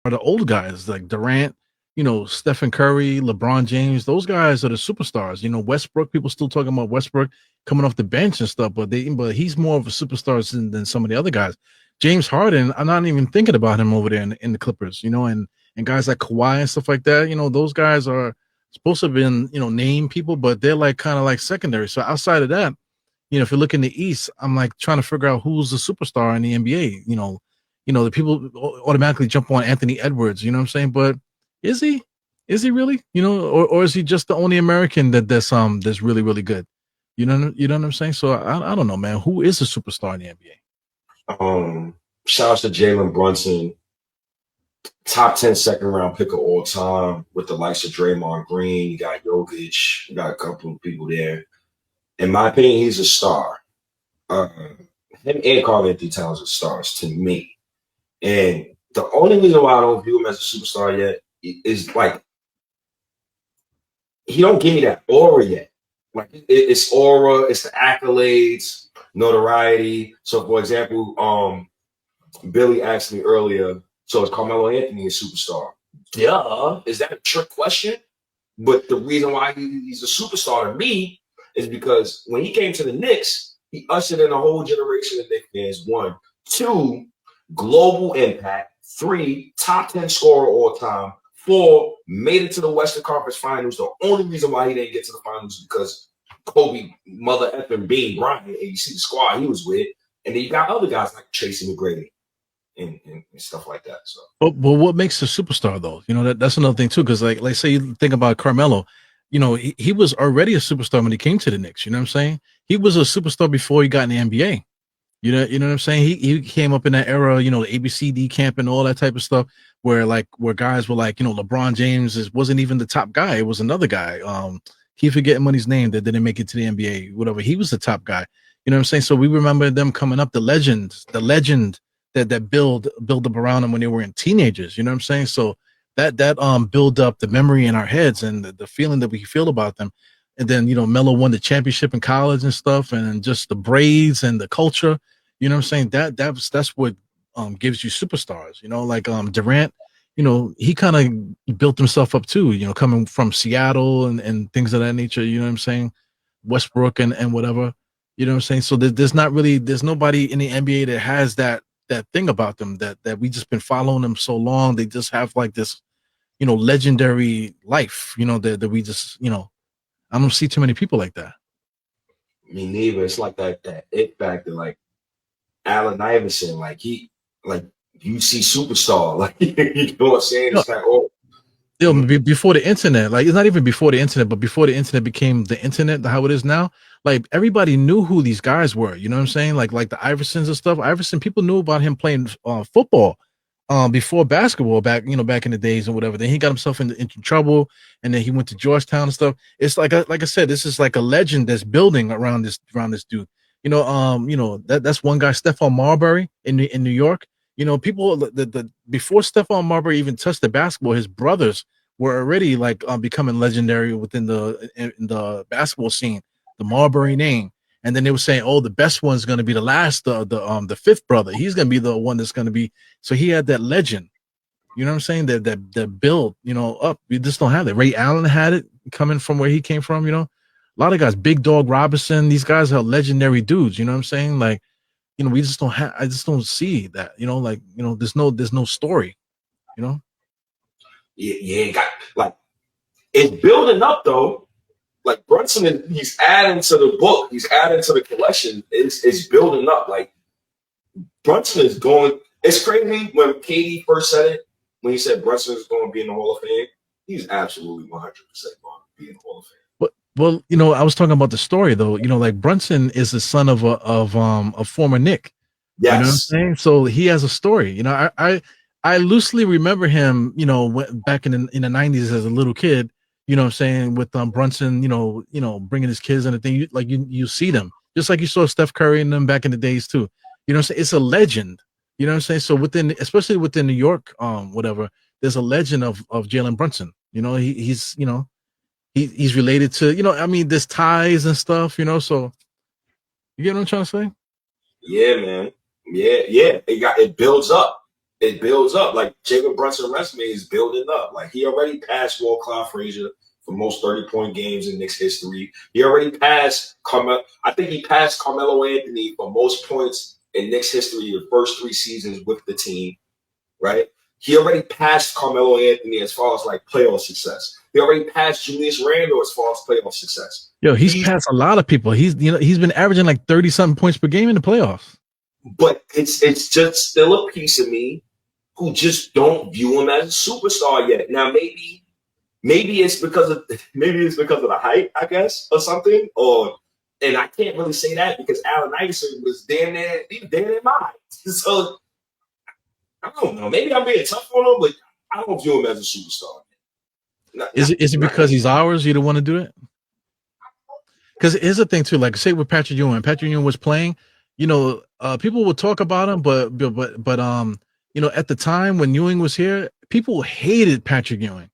the old guys like Durant, Stephen Curry, LeBron James. Those guys are the superstars. Westbrook. People still talking about Westbrook coming off the bench and stuff, but he's more of a superstar than some of the other guys. James Harden, I'm not even thinking about him over there in the Clippers. And guys like Kawhi and stuff like that. Those guys are supposed to have been name people, but they're like kind of like secondary. So outside of that, if you look in the East, I'm like trying to figure out who's the superstar in the NBA. The people automatically jump on Anthony Edwards. You know what I'm saying? But is he? Is he really? Or is he just the only American that's really really good? You know what I'm saying? So I don't know, man. Who is a superstar in the NBA? Shout out to Jalen Brunson, top 10 second round pick of all time with the likes of Draymond Green. You got Jokic, you got a couple of people there. In my opinion, he's a star. Him and Karl Anthony Towns are stars to me. And the only reason why I don't view him as a superstar yet is like he don't give me that aura yet. Like it's aura, it's the accolades, notoriety. So for example, Billy asked me earlier, so is Carmelo Anthony a superstar? Yeah. Is that a trick question? But the reason why he's a superstar to me is because when he came to the Knicks, he ushered in a whole generation of Knicks fans. One, two, global impact. Three, top 10 scorer all time. Four, made it to the Western Conference Finals. The only reason why he didn't get to the finals is because Kobe, mother effing Bean Bryant, and you see the squad he was with. And then you got other guys like Tracy McGrady and stuff like that. So, but what makes a superstar though? That's another thing too. Because like say you think about Carmelo, he was already a superstar when he came to the Knicks. You know what I'm saying? He was a superstar before he got in the NBA. You know what I'm saying? He came up in that era, the ABCD camp and all that type of stuff, where guys were like, LeBron James wasn't even the top guy. It was another guy. Keep forgetting money's name that didn't make it to the NBA, whatever. He was the top guy. You know what I'm saying? So we remember them coming up, the legend that build up around them when they were in teenagers. You know what I'm saying? So that build up the memory in our heads and the feeling that we feel about them. And then, Melo won the championship in college and stuff, and just the braids and the culture. You know what I'm saying? That's what gives you superstars. Like Durant, he kind of built himself up too, coming from Seattle and things of that nature, you know what I'm saying? Westbrook and whatever. You know what I'm saying? So there's nobody in the NBA that has that thing about them that we just been following them so long. They just have like this, legendary life, that we just, I don't see too many people like that. me neither. It's like that it factor, like Allen Iverson, like you see superstar, like you know what I'm saying? No, It's like, oh, before the internet, like it's not even before the internet, but before the internet became the internet, how it is now, like everybody knew who these guys were. You know what I'm saying? Like the Iversons and stuff. Iverson, people knew about him playing football before basketball back in the days and whatever. Then he got himself into trouble, and then he went to Georgetown and stuff. It's like I said, this is like a legend that's building around this dude. That's one guy, Stephon Marbury in New York. People the before Stephon Marbury even touched the basketball, his brothers were already like becoming legendary within the basketball scene. The Marbury name, and then they were saying, "Oh, the best one's going to be the last, the fifth brother. He's going to be the one that's going to be." So he had that legend. You know what I'm saying? That build, up. We just don't have that. Ray Allen had it coming from where he came from. A lot of guys, Big Dog Robinson. These guys are legendary dudes. You know what I'm saying? Like, we just don't have. I just don't see that. There's no story. You know. yeah, got like it's building up though. Like Brunson, he's adding to the book, he's adding to the collection. It's building up. Like Brunson is going. It's crazy when Katie first said it. When he said Brunson is going to be in the Hall of Fame, he's absolutely 100% going to be in the Hall of Fame. Well, I was talking about the story though. Like Brunson is the son of a former Nick. You know what I'm Yes. saying? So he has a story. I loosely remember him. Back in the '90s as a little kid. You know what I'm saying, with Brunson. Bringing his kids and the thing. You see them just like you saw Steph Curry and them back in the days too. You know what I'm saying? It's a legend. You know what I'm saying? So especially within New York, whatever, there's a legend of Jalen Brunson. He's related to, I mean, there's ties and stuff, so you get what I'm trying to say? Yeah, man. Yeah. It builds up. it builds up. Like Jacob Brunson resume is building up. Like he already passed Walt Clyde Frazier for most 30-point games in Knicks history. He already passed Carmelo. I think he passed Carmelo Anthony for most points in Knicks history the first 3 seasons with the team, right? He already passed Carmelo Anthony as far as like playoff success. He already passed Julius Randle as far as playoff success. Yo, he's passed a lot of people. He's been averaging like 30 something points per game in the playoffs. But it's just still a piece of me who just don't view him as a superstar yet. Now maybe it's because of the hype, I guess, or something. And I can't really say that because Allen Iverson was damn near mine. So I don't know. Maybe I'm being tough on him, but I don't view him as a superstar. Is it because he's ours? You don't want to do it? Because here's the thing too. Like say with Patrick Ewing. Patrick Ewing was playing. People would talk about him, but at the time when Ewing was here, people hated Patrick Ewing.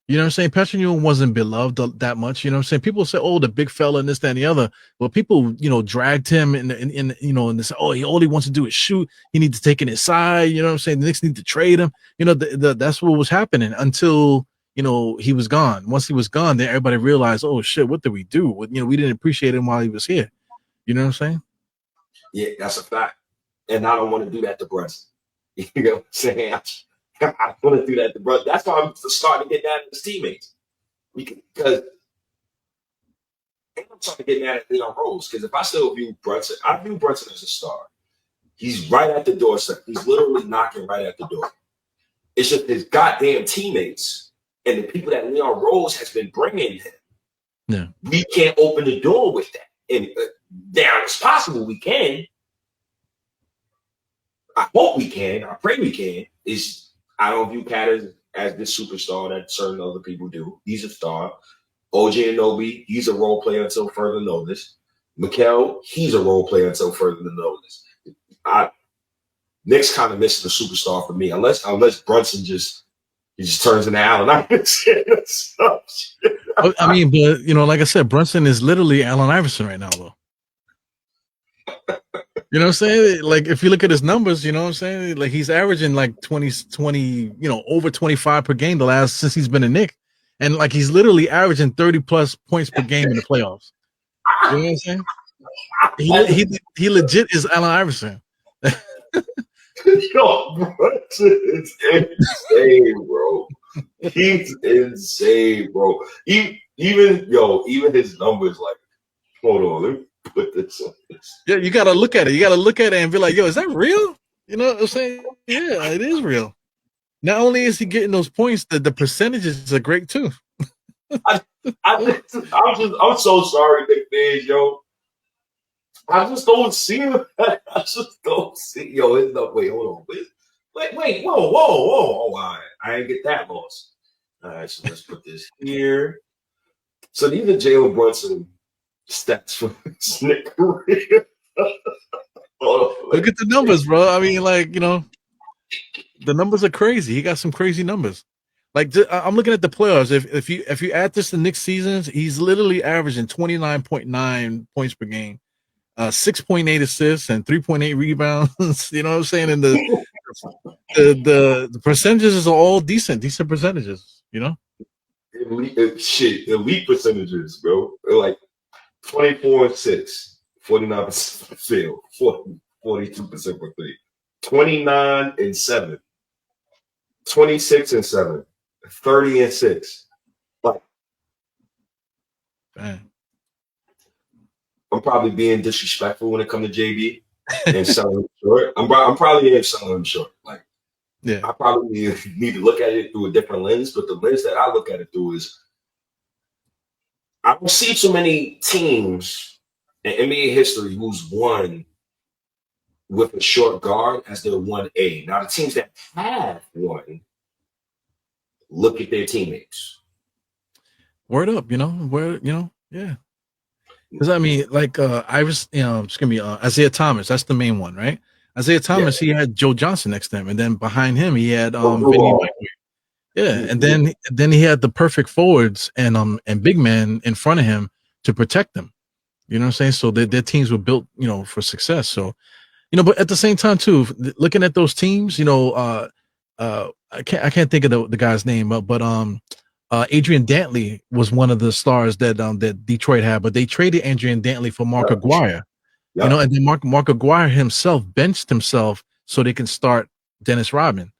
You know what I'm saying? Patrick Ewing wasn't beloved that much. You know what I'm saying? People say, "Oh, the big fella," and this, that, and the other. Well, people, dragged him and they say, "Oh, all he wants to do is shoot. He needs to take it inside." You know what I'm saying? The Knicks need to trade him. That's what was happening until he was gone. Once he was gone, then everybody realized, "Oh shit, what did we do?" We didn't appreciate him while he was here. You know what I'm saying? Yeah, that's a fact. And I don't want to do that to Brunson. You know what I'm saying? I want to do that to Brunson. That's why I'm starting to get mad at his teammates. Because I'm starting to get mad at Leon Rose. Because if I still view Brunson, I view Brunson as a star. He's right at the doorstep. He's literally knocking right at the door. It's just his goddamn teammates and the people that Leon Rose has been bringing him. Yeah. We can't open the door with that. And now it's possible we can. I hope we can. I pray we can. I don't view Cat as this superstar that certain other people do. He's a star. OG Anunoby, he's a role player until further notice. Mikal, he's a role player until further notice. Knicks kind of missing the superstar for me, unless Brunson just turns into Allen Iverson. I mean, but like I said, Brunson is literally Allen Iverson right now, though. You know what I'm saying? Like if you look at his numbers, you know what I'm saying? Like he's averaging like 20, over 25 per game since he's been a Knick. And like he's literally averaging 30 plus points per game in the playoffs. You know what I'm saying? He legit is Allen Iverson. Yo, Brunson is insane, bro. He's insane, bro. Even his numbers, like, hold on, let me put this on this. Yeah, you gotta look at it. You gotta look at it and be like, yo, is that real? You know what I'm saying? Yeah, it is real. Not only is he getting those points, the percentages are great too. I'm so sorry, Nick Fans, yo. I just don't see him. I just don't see. Yo, it's no. Wait, hold on. Wait. Whoa. Oh, all right. I didn't get that lost. All right, so let's put this here. So these are Jalen Brunson stats for his Knick career. Look at the numbers, bro. I mean, like, the numbers are crazy. He got some crazy numbers. Like I'm looking at the playoffs. If you add this to Knicks seasons, he's literally averaging 29.9 points per game, 6.8 assists, and 3.8 rebounds. You know what I'm saying? And the percentages are all decent percentages. Elite percentages, bro. They're like 24-6, 49% field, 42% for three, 29-7, 26-7, 30-6. Like, man. I'm probably being disrespectful when it comes to JB and selling him short. I'm probably selling him short. Like, yeah, I probably need to look at it through a different lens, but the lens that I look at it through is I don't see too many teams in NBA history who's won with a short guard as their 1A. Now, the teams that have won, look at their teammates. Word up, yeah. Because I mean, like it's gonna be Isaiah Thomas. That's the main one, right? Isaiah Thomas, He had Joe Johnson next to him, and then behind him he had Vinny. Yeah, and then he had the perfect forwards and big men in front of him to protect them. You know what I'm saying? So their teams were built, for success. So But at the same time too, looking at those teams, I can't think of the guy's name, Adrian Dantley was one of the stars that Detroit had, but they traded Adrian Dantley for Mark Yep. Aguirre. Yep. And then Mark Aguirre himself benched himself so they can start Dennis Rodman.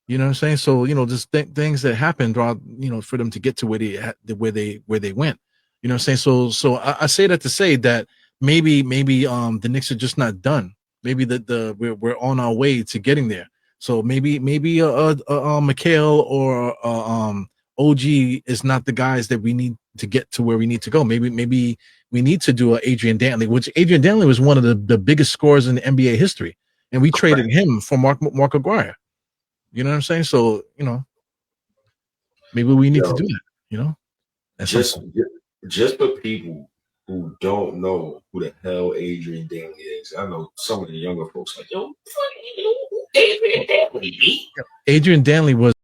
You know what I'm saying? So just things that happened, for them to get to where they went. You know what I'm saying? So I say that to say that maybe the Knicks are just not done. Maybe we're on our way to getting there. So maybe Mikhail or OG is not the guys that we need to get to where we need to go. Maybe we need to do a Adrian Dantley, which Adrian Dantley was one of the biggest scorers in NBA history, and we traded him for Mark Aguirre. You know what I'm saying? So maybe we need to Yo, do that. At some just point. just for people who don't know who the hell Adrian Dantley is, I know some of the younger folks like, yo, fucking Adrian Dantley. Adrian Dantley was